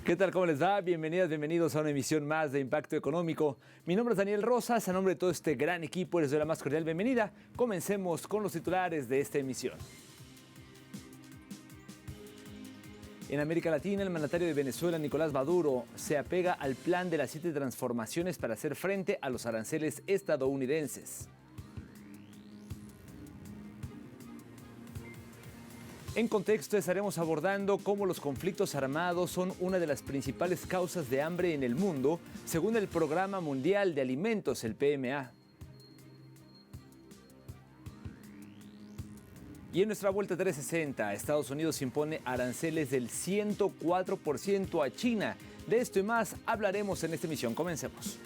¿Qué tal? ¿Cómo les va? Bienvenidas, bienvenidos a una emisión más de Impacto Económico. Mi nombre es Daniel Rosas, a nombre de todo este gran equipo les doy la más cordial bienvenida. Comencemos con los titulares de esta emisión. En América Latina, el mandatario de Venezuela, Nicolás Maduro, se apega al plan de las 7 transformaciones para hacer frente a los aranceles estadounidenses. En contexto, estaremos abordando cómo los conflictos armados son una de las principales causas de hambre en el mundo, según el Programa Mundial de Alimentos, el PMA. Y en nuestra vuelta 360, Estados Unidos impone aranceles del 104% a China. De esto y más hablaremos en esta emisión. Comencemos.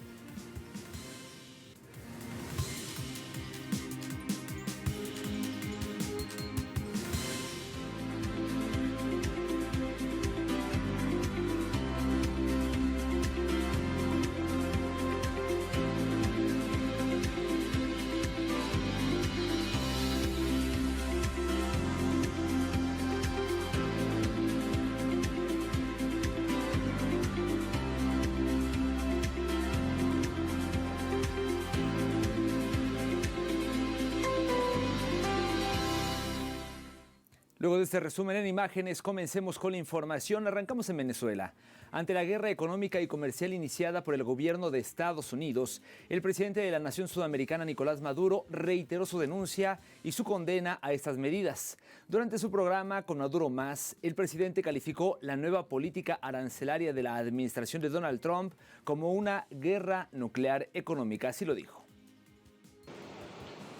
Luego de este resumen en imágenes, comencemos con la información. Arrancamos en Venezuela. Ante la guerra económica y comercial iniciada por el gobierno de Estados Unidos, el presidente de la nación sudamericana, Nicolás Maduro, reiteró su denuncia y su condena a estas medidas. Durante su programa Con Maduro Más, el presidente calificó la nueva política arancelaria de la administración de Donald Trump como una guerra nuclear económica. Así lo dijo.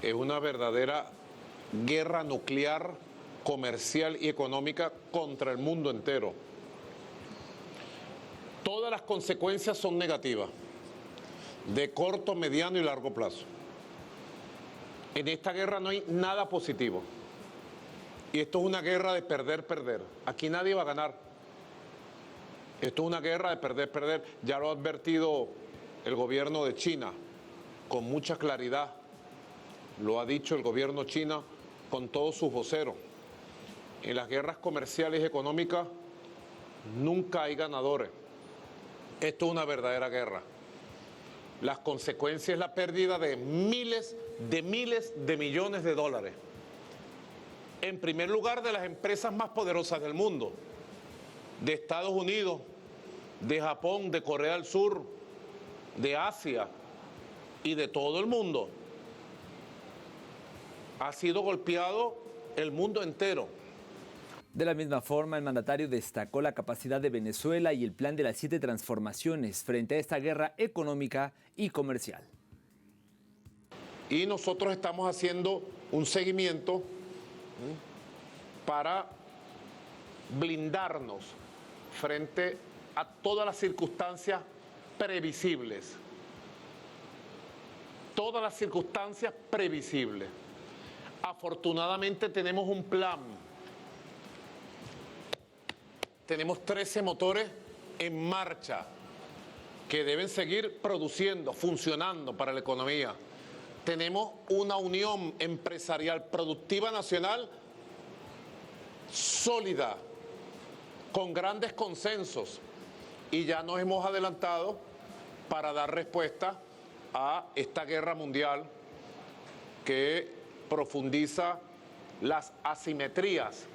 Es una verdadera guerra nuclear comercial y económica contra el mundo entero. Todas las consecuencias son negativas, de corto, mediano y largo plazo. En esta guerra no hay nada positivo. Y esto es una guerra de perder, perder. Aquí nadie va a ganar. Esto es una guerra de perder, perder. Ya lo ha advertido el gobierno de China con mucha claridad. Lo ha dicho el gobierno chino con todos sus voceros. En las guerras comerciales y económicas nunca hay ganadores. Esto es una verdadera guerra. Las consecuencias es la pérdida de miles de millones de dólares. En primer lugar, de las empresas más poderosas del mundo, de Estados Unidos, de Japón, de Corea del Sur, de Asia y de todo el mundo. Ha sido golpeado el mundo entero. De la misma forma, el mandatario destacó la capacidad de Venezuela y el plan de las 7 transformaciones frente a esta guerra económica y comercial. Y nosotros estamos haciendo un seguimiento para blindarnos frente a todas las circunstancias previsibles. Todas las circunstancias previsibles. Afortunadamente tenemos un plan. Tenemos 13 motores en marcha que deben seguir produciendo, funcionando para la economía. Tenemos una unión empresarial productiva nacional sólida, con grandes consensos, y ya nos hemos adelantado para dar respuesta a esta guerra mundial que profundiza las asimetrías.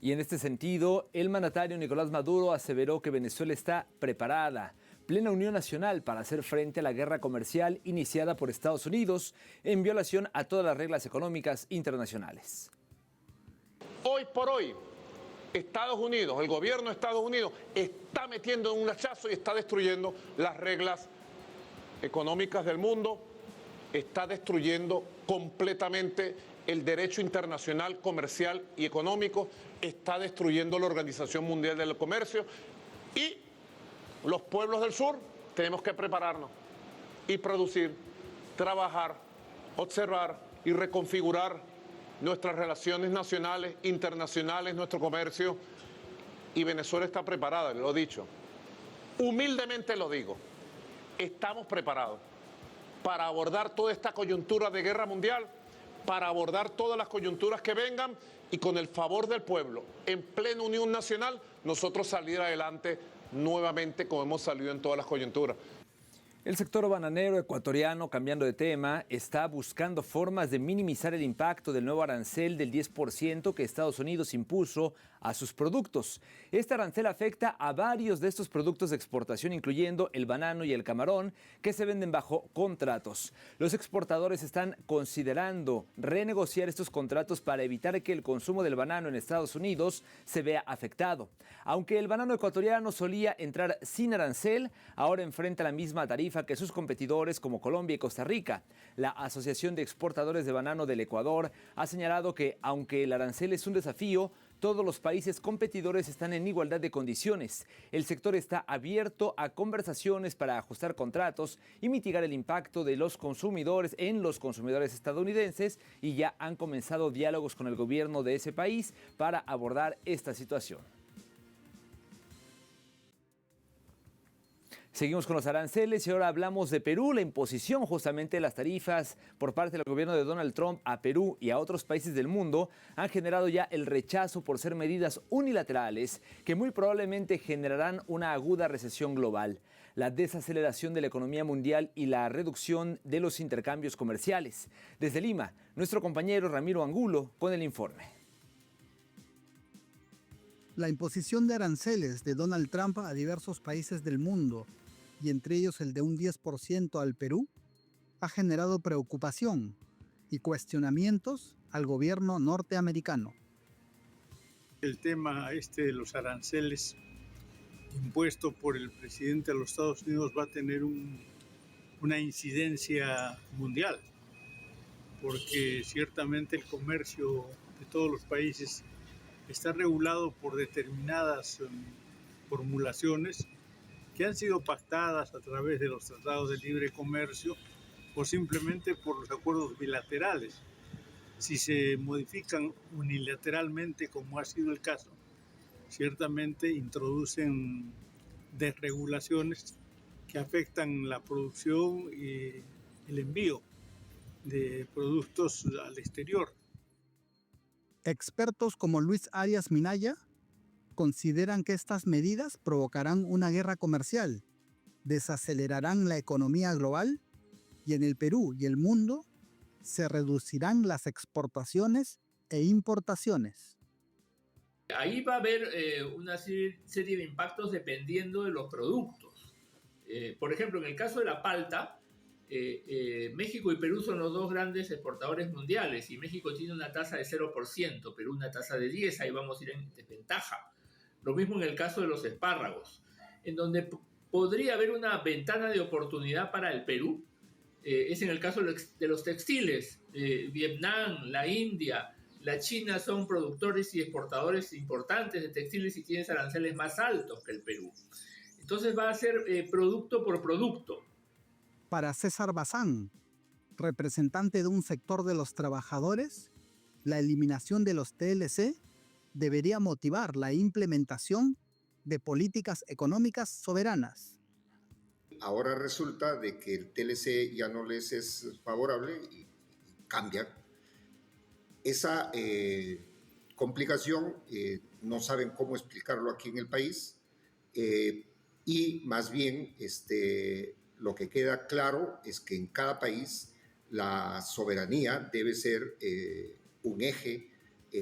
Y en este sentido, el mandatario Nicolás Maduro aseveró que Venezuela está preparada, plena unión nacional para hacer frente a la guerra comercial iniciada por Estados Unidos en violación a todas las reglas económicas internacionales. Hoy por hoy, Estados Unidos, el gobierno de Estados Unidos, está metiendo un hachazo y está destruyendo las reglas económicas del mundo, está destruyendo completamente el derecho internacional, comercial y económico, está destruyendo la Organización Mundial del Comercio, y los pueblos del sur tenemos que prepararnos y producir, trabajar, observar y reconfigurar nuestras relaciones nacionales, internacionales, nuestro comercio, y Venezuela está preparada, lo he dicho. Humildemente lo digo, estamos preparados para abordar toda esta coyuntura de guerra mundial, para abordar todas las coyunturas que vengan, y con el favor del pueblo, en plena unión nacional, nosotros salir adelante nuevamente como hemos salido en todas las coyunturas. El sector bananero ecuatoriano, cambiando de tema, está buscando formas de minimizar el impacto del nuevo arancel del 10% que Estados Unidos impuso a sus productos. Este arancel afecta a varios de estos productos de exportación, incluyendo el banano y el camarón, que se venden bajo contratos. Los exportadores están considerando renegociar estos contratos para evitar que el consumo del banano en Estados Unidos se vea afectado. Aunque el banano ecuatoriano solía entrar sin arancel, ahora enfrenta la misma tarifa que sus competidores como Colombia y Costa Rica. La Asociación de Exportadores de Banano del Ecuador ha señalado que, aunque el arancel es un desafío, todos los países competidores están en igualdad de condiciones. El sector está abierto a conversaciones para ajustar contratos y mitigar el impacto de los consumidores en los consumidores estadounidenses, y ya han comenzado diálogos con el gobierno de ese país para abordar esta situación. Seguimos con los aranceles y ahora hablamos de Perú. La imposición justamente de las tarifas por parte del gobierno de Donald Trump a Perú y a otros países del mundo han generado ya el rechazo por ser medidas unilaterales que muy probablemente generarán una aguda recesión global, la desaceleración de la economía mundial y la reducción de los intercambios comerciales. Desde Lima, nuestro compañero Ramiro Angulo con el informe. La imposición de aranceles de Donald Trump a diversos países del mundo, y entre ellos el de un 10% al Perú, ha generado preocupación y cuestionamientos al gobierno norteamericano. El tema de los aranceles impuesto por el presidente de los Estados Unidos va a tener una incidencia mundial, porque ciertamente el comercio de todos los países está regulado por determinadas formulaciones que han sido pactadas a través de los tratados de libre comercio o simplemente por los acuerdos bilaterales. Si se modifican unilateralmente, como ha sido el caso, ciertamente introducen desregulaciones que afectan la producción y el envío de productos al exterior. Expertos como Luis Arias Minaya consideran que estas medidas provocarán una guerra comercial, desacelerarán la economía global y en el Perú y el mundo se reducirán las exportaciones e importaciones. Ahí va a haber una serie de impactos dependiendo de los productos. Por ejemplo, en el caso de la palta, México y Perú son los dos grandes exportadores mundiales y México tiene una tasa de 0%, Perú una tasa de 10%, ahí vamos a ir en desventaja. Lo mismo en el caso de los espárragos, en donde podría haber una ventana de oportunidad para el Perú, es en el caso de los textiles. Vietnam, la India, la China son productores y exportadores importantes de textiles y tienen aranceles más altos que el Perú. Entonces va a ser producto por producto. Para César Bazán, representante de un sector de los trabajadores, la eliminación de los TLC debería motivar la implementación de políticas económicas soberanas. Ahora resulta de que el TLC ya no les es favorable y cambian. Esa complicación no saben cómo explicarlo aquí en el país y más bien lo que queda claro es que en cada país la soberanía debe ser un eje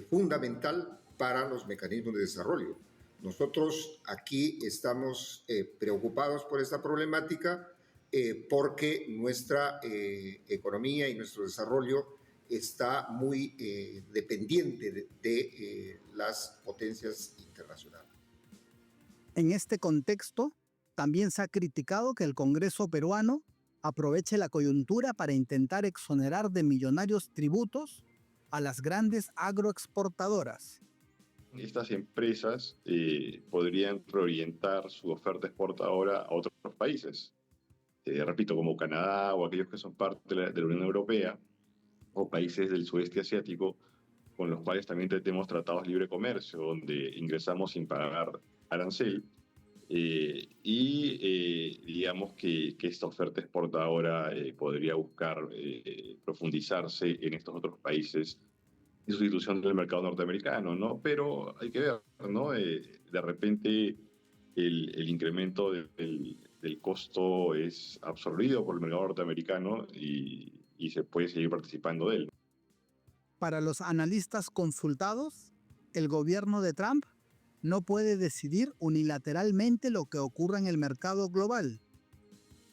fundamental para los mecanismos de desarrollo. Nosotros aquí estamos preocupados por esta problemática porque nuestra economía y nuestro desarrollo está muy dependiente de las potencias internacionales. En este contexto, también se ha criticado que el Congreso peruano aproveche la coyuntura para intentar exonerar de millonarios tributos a las grandes agroexportadoras. Estas empresas podrían reorientar su oferta exportadora a otros países. Repito, como Canadá o aquellos que son parte de la Unión Europea o países del sudeste asiático, con los cuales también tenemos tratados de libre comercio, donde ingresamos sin pagar arancel. Digamos que esta oferta exportadora podría buscar profundizarse en estos otros países y sustitución del mercado norteamericano, ¿no? Pero hay que ver, ¿no? De repente el incremento del costo es absorbido por el mercado norteamericano y se puede seguir participando de él. Para los analistas consultados, el gobierno de Trump no puede decidir unilateralmente lo que ocurra en el mercado global,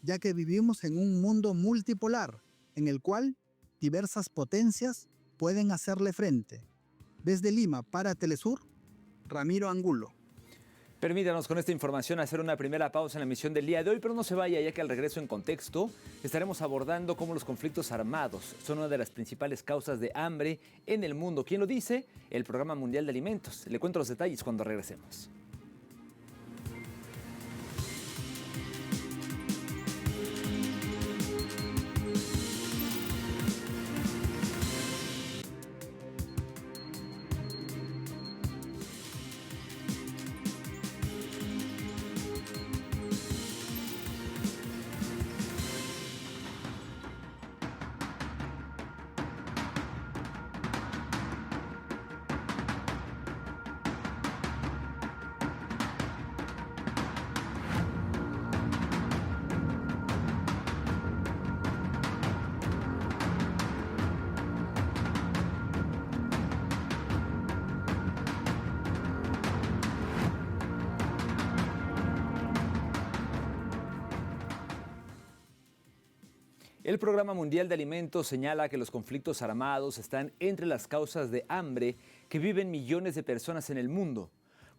ya que vivimos en un mundo multipolar en el cual diversas potencias pueden hacerle frente. Desde Lima para Telesur, Ramiro Angulo. Permítanos con esta información hacer una primera pausa en la emisión del día de hoy, pero no se vaya, ya que al regreso en Contexto estaremos abordando cómo los conflictos armados son una de las principales causas de hambre en el mundo. ¿Quién lo dice? El Programa Mundial de Alimentos. Le cuento los detalles cuando regresemos. El Programa Mundial de Alimentos señala que los conflictos armados están entre las causas de hambre que viven millones de personas en el mundo.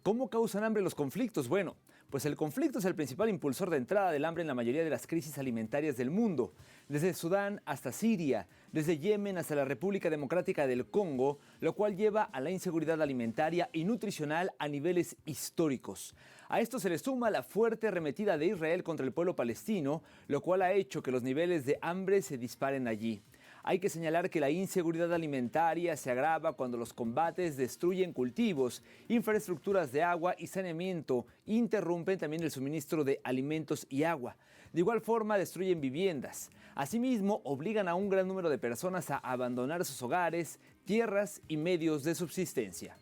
¿Cómo causan hambre los conflictos? Bueno, pues el conflicto es el principal impulsor de entrada del hambre en la mayoría de las crisis alimentarias del mundo. Desde Sudán hasta Siria, desde Yemen hasta la República Democrática del Congo, lo cual lleva a la inseguridad alimentaria y nutricional a niveles históricos. A esto se le suma la fuerte arremetida de Israel contra el pueblo palestino, lo cual ha hecho que los niveles de hambre se disparen allí. Hay que señalar que la inseguridad alimentaria se agrava cuando los combates destruyen cultivos, infraestructuras de agua y saneamiento, interrumpen también el suministro de alimentos y agua. De igual forma, destruyen viviendas. Asimismo, obligan a un gran número de personas a abandonar sus hogares, tierras y medios de subsistencia.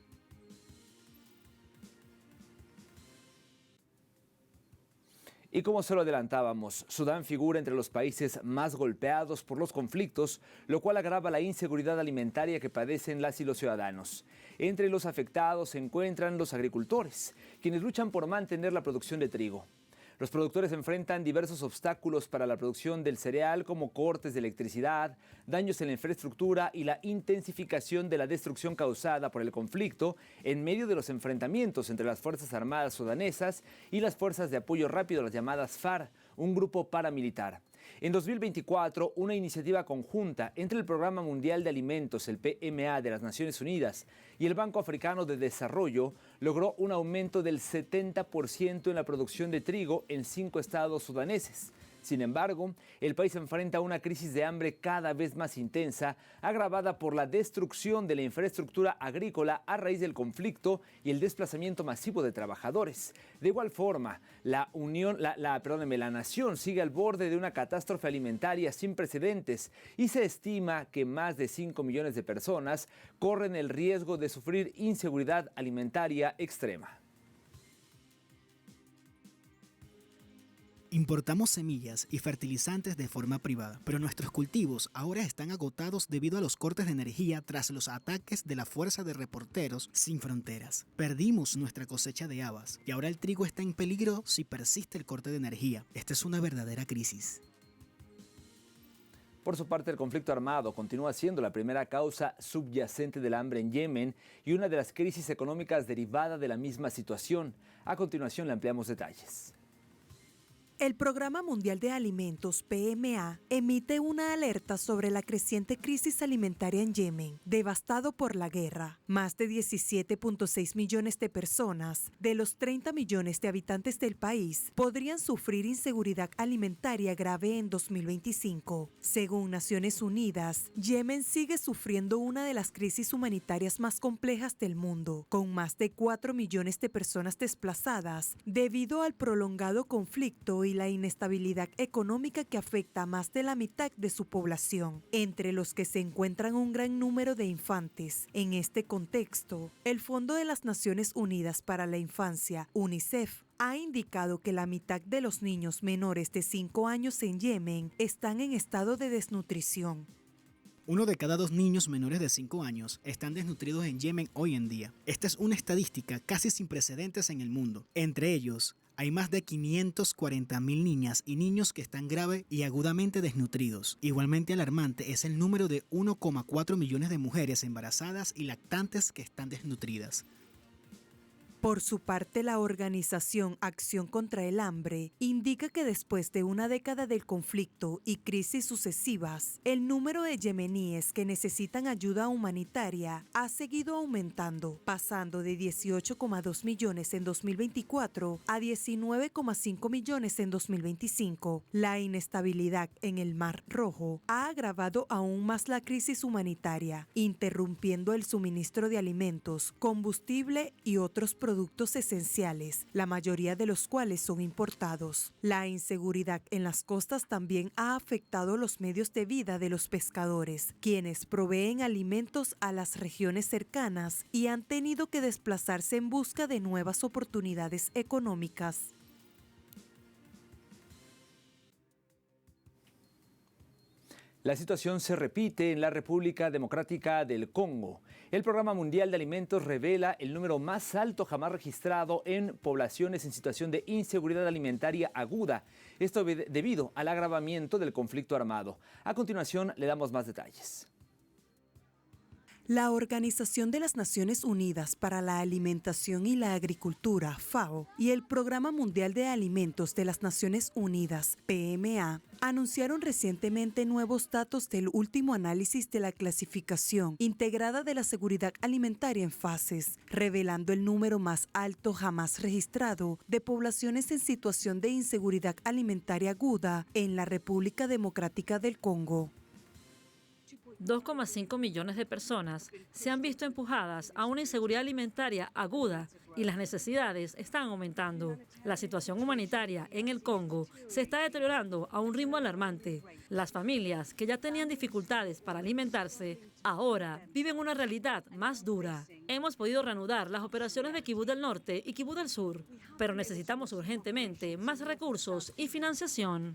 Y como se lo adelantábamos, Sudán figura entre los países más golpeados por los conflictos, lo cual agrava la inseguridad alimentaria que padecen las y los ciudadanos. Entre los afectados se encuentran los agricultores, quienes luchan por mantener la producción de trigo. Los productores enfrentan diversos obstáculos para la producción del cereal, como cortes de electricidad, daños en la infraestructura y la intensificación de la destrucción causada por el conflicto en medio de los enfrentamientos entre las Fuerzas Armadas sudanesas y las Fuerzas de Apoyo Rápido, las llamadas FARC, un grupo paramilitar. En 2024, una iniciativa conjunta entre el Programa Mundial de Alimentos, el PMA de las Naciones Unidas, y el Banco Africano de Desarrollo logró un aumento del 70% en la producción de trigo en 5 estados sudaneses. Sin embargo, el país enfrenta una crisis de hambre cada vez más intensa, agravada por la destrucción de la infraestructura agrícola a raíz del conflicto y el desplazamiento masivo de trabajadores. De igual forma, la nación sigue al borde de una catástrofe alimentaria sin precedentes y se estima que más de 5 millones de personas corren el riesgo de sufrir inseguridad alimentaria extrema. Importamos semillas y fertilizantes de forma privada, pero nuestros cultivos ahora están agotados debido a los cortes de energía tras los ataques de la Fuerza de Reporteros Sin Fronteras. Perdimos nuestra cosecha de habas y ahora el trigo está en peligro si persiste el corte de energía. Esta es una verdadera crisis. Por su parte, el conflicto armado continúa siendo la primera causa subyacente del hambre en Yemen y una de las crisis económicas derivada de la misma situación. A continuación le ampliamos detalles. El Programa Mundial de Alimentos, PMA, emite una alerta sobre la creciente crisis alimentaria en Yemen, devastado por la guerra. Más de 17.6 millones de personas, de los 30 millones de habitantes del país, podrían sufrir inseguridad alimentaria grave en 2025. Según Naciones Unidas, Yemen sigue sufriendo una de las crisis humanitarias más complejas del mundo, con más de 4 millones de personas desplazadas debido al prolongado conflicto y la inestabilidad económica que afecta a más de la mitad de su población, entre los que se encuentran un gran número de infantes. En este contexto, el Fondo de las Naciones Unidas para la Infancia, UNICEF, ha indicado que la mitad de los niños menores de 5 años en Yemen están en estado de desnutrición. 1 de cada 2 niños menores de 5 años están desnutridos en Yemen hoy en día. Esta es una estadística casi sin precedentes en el mundo. Entre ellos, hay más de 540.000 niñas y niños que están grave y agudamente desnutridos. Igualmente alarmante es el número de 1,4 millones de mujeres embarazadas y lactantes que están desnutridas. Por su parte, la organización Acción contra el Hambre indica que después de una década del conflicto y crisis sucesivas, el número de yemeníes que necesitan ayuda humanitaria ha seguido aumentando, pasando de 18,2 millones en 2024 a 19,5 millones en 2025. La inestabilidad en el Mar Rojo ha agravado aún más la crisis humanitaria, interrumpiendo el suministro de alimentos, combustible y otros productos esenciales, la mayoría de los cuales son importados. La inseguridad en las costas también ha afectado los medios de vida de los pescadores, quienes proveen alimentos a las regiones cercanas y han tenido que desplazarse en busca de nuevas oportunidades económicas. La situación se repite en la República Democrática del Congo. El Programa Mundial de Alimentos revela el número más alto jamás registrado en poblaciones en situación de inseguridad alimentaria aguda. Esto debido al agravamiento del conflicto armado. A continuación, le damos más detalles. La Organización de las Naciones Unidas para la Alimentación y la Agricultura, FAO, y el Programa Mundial de Alimentos de las Naciones Unidas, PMA, anunciaron recientemente nuevos datos del último análisis de la clasificación integrada de la seguridad alimentaria en fases, revelando el número más alto jamás registrado de poblaciones en situación de inseguridad alimentaria aguda en la República Democrática del Congo. 2,5 millones de personas se han visto empujadas a una inseguridad alimentaria aguda y las necesidades están aumentando. La situación humanitaria en el Congo se está deteriorando a un ritmo alarmante. Las familias que ya tenían dificultades para alimentarse ahora viven una realidad más dura. Hemos podido reanudar las operaciones de Kibú del Norte y Kibú del Sur, pero necesitamos urgentemente más recursos y financiación.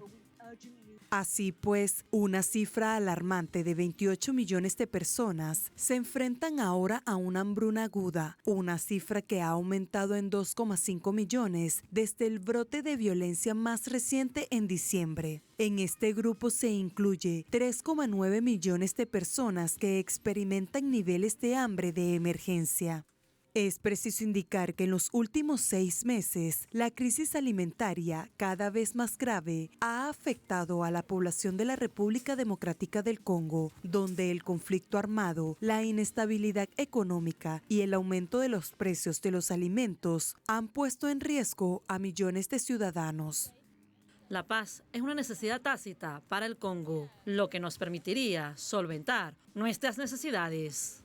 Así pues, una cifra alarmante de 28 millones de personas se enfrentan ahora a una hambruna aguda, una cifra que ha aumentado en 2,5 millones desde el brote de violencia más reciente en diciembre. En este grupo se incluye 3,9 millones de personas que experimentan niveles de hambre de emergencia. Es preciso indicar que en los últimos 6 meses, la crisis alimentaria, cada vez más grave, ha afectado a la población de la República Democrática del Congo, donde el conflicto armado, la inestabilidad económica y el aumento de los precios de los alimentos han puesto en riesgo a millones de ciudadanos. La paz es una necesidad tácita para el Congo, lo que nos permitiría solventar nuestras necesidades.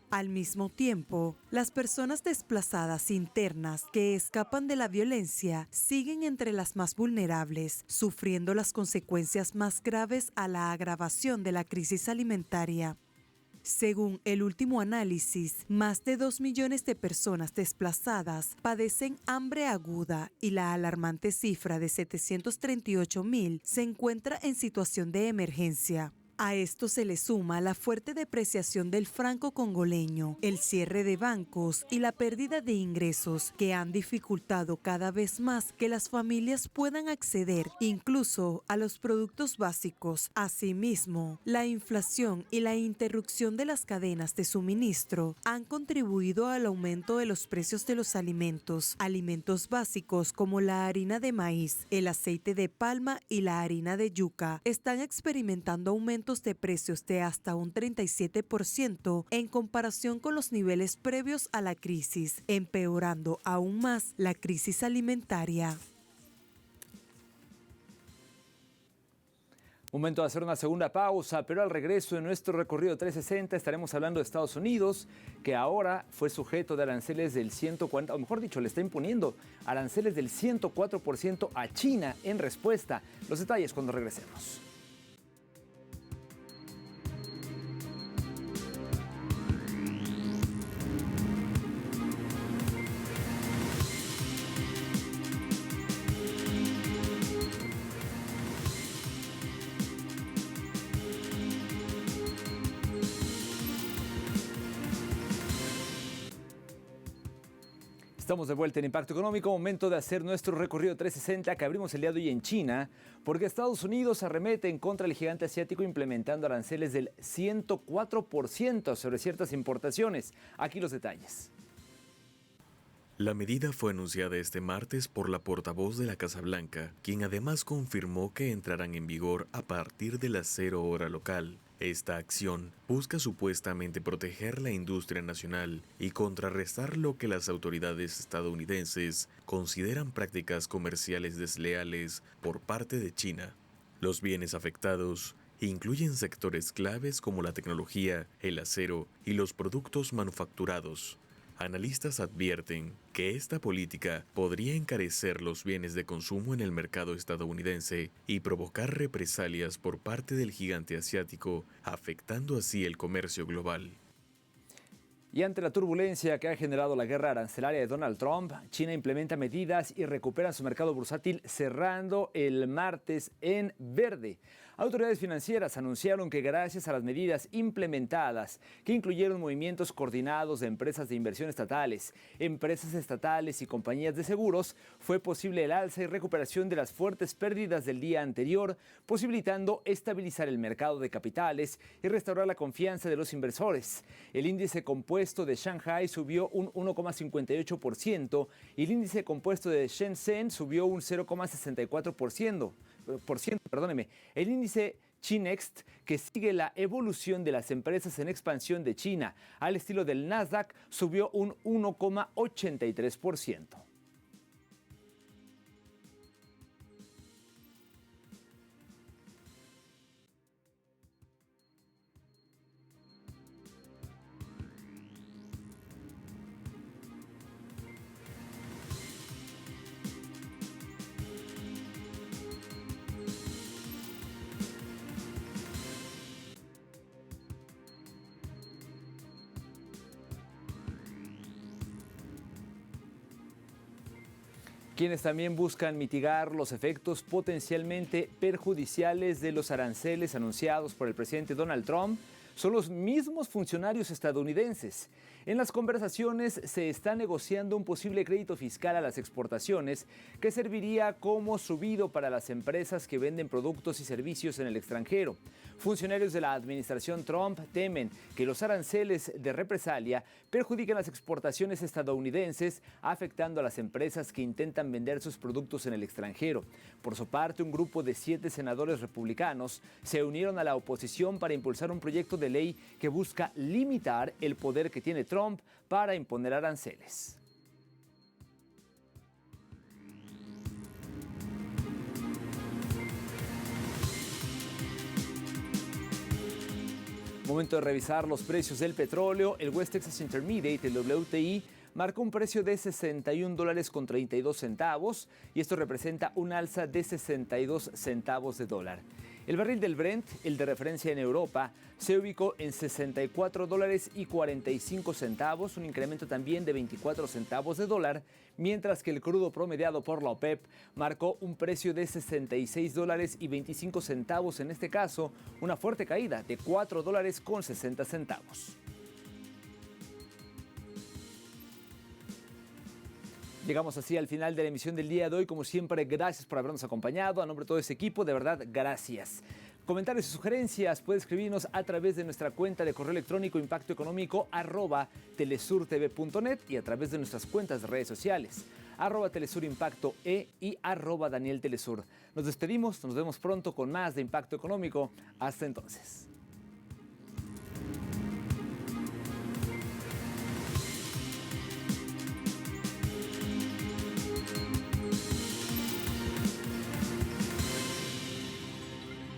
Al mismo tiempo, las personas desplazadas internas que escapan de la violencia siguen entre las más vulnerables, sufriendo las consecuencias más graves a la agravación de la crisis alimentaria. Según el último análisis, más de 2 millones de personas desplazadas padecen hambre aguda y la alarmante cifra de 738.000 se encuentra en situación de emergencia. A esto se le suma la fuerte depreciación del franco congoleño, el cierre de bancos y la pérdida de ingresos que han dificultado cada vez más que las familias puedan acceder incluso a los productos básicos. Asimismo, la inflación y la interrupción de las cadenas de suministro han contribuido al aumento de los precios de los alimentos básicos como la harina de maíz, el aceite de palma y la harina de yuca están experimentando aumentos de precios de hasta un 37% en comparación con los niveles previos a la crisis, empeorando aún más la crisis alimentaria. Momento de hacer una segunda pausa, pero al regreso de nuestro recorrido 360 estaremos hablando de Estados Unidos, que ahora fue sujeto de aranceles del 140%, o mejor dicho, le está imponiendo aranceles del 104% a China en respuesta. Los detalles cuando regresemos. Estamos de vuelta en Impacto Económico, momento de hacer nuestro recorrido 360 que abrimos el día de hoy en China, porque Estados Unidos arremete en contra del gigante asiático implementando aranceles del 104% sobre ciertas importaciones. Aquí los detalles. La medida fue anunciada este martes por la portavoz de la Casa Blanca, quien además confirmó que entrarán en vigor a partir de las 0 hora local. Esta acción busca supuestamente proteger la industria nacional y contrarrestar lo que las autoridades estadounidenses consideran prácticas comerciales desleales por parte de China. Los bienes afectados incluyen sectores claves como la tecnología, el acero y los productos manufacturados. Analistas advierten que esta política podría encarecer los bienes de consumo en el mercado estadounidense y provocar represalias por parte del gigante asiático, afectando así el comercio global. Y ante la turbulencia que ha generado la guerra arancelaria de Donald Trump, China implementa medidas y recupera su mercado bursátil cerrando el martes en verde. Autoridades financieras anunciaron que gracias a las medidas implementadas, que incluyeron movimientos coordinados de empresas de inversión estatales, empresas estatales y compañías de seguros, fue posible el alza y recuperación de las fuertes pérdidas del día anterior, posibilitando estabilizar el mercado de capitales y restaurar la confianza de los inversores. El índice compuesto de Shanghai subió un 1,58% y el índice compuesto de Shenzhen subió un 0,64%. El índice Chinext, que sigue la evolución de las empresas en expansión de China, al estilo del Nasdaq, subió un 1,83%. Quienes también buscan mitigar los efectos potencialmente perjudiciales de los aranceles anunciados por el presidente Donald Trump son los mismos funcionarios estadounidenses. En las conversaciones se está negociando un posible crédito fiscal a las exportaciones que serviría como subido para las empresas que venden productos y servicios en el extranjero. Funcionarios de la administración Trump temen que los aranceles de represalia perjudiquen las exportaciones estadounidenses, afectando a las empresas que intentan vender sus productos en el extranjero. Por su parte, un grupo de 7 senadores republicanos se unieron a la oposición para impulsar un proyecto de ley que busca limitar el poder que tiene Trump para imponer aranceles. Momento de revisar los precios del petróleo. El West Texas Intermediate, el WTI, marcó un precio de $61.32 y esto representa un alza de 62 centavos de dólar. El barril del Brent, el de referencia en Europa, se ubicó en $64.45, un incremento también de 24 centavos de dólar, mientras que el crudo promediado por la OPEP marcó un precio de $66.25, en este caso una fuerte caída de $4.60. Llegamos así al final de la emisión del día de hoy. Como siempre, gracias por habernos acompañado. A nombre de todo este equipo, de verdad, gracias. Comentarios y sugerencias puede escribirnos a través de nuestra cuenta de correo electrónico impactoeconómico@telesur.tv.net y a través de nuestras cuentas de redes sociales @telesurimpactoe y @danieltelesur. Nos despedimos, nos vemos pronto con más de Impacto Económico. Hasta entonces.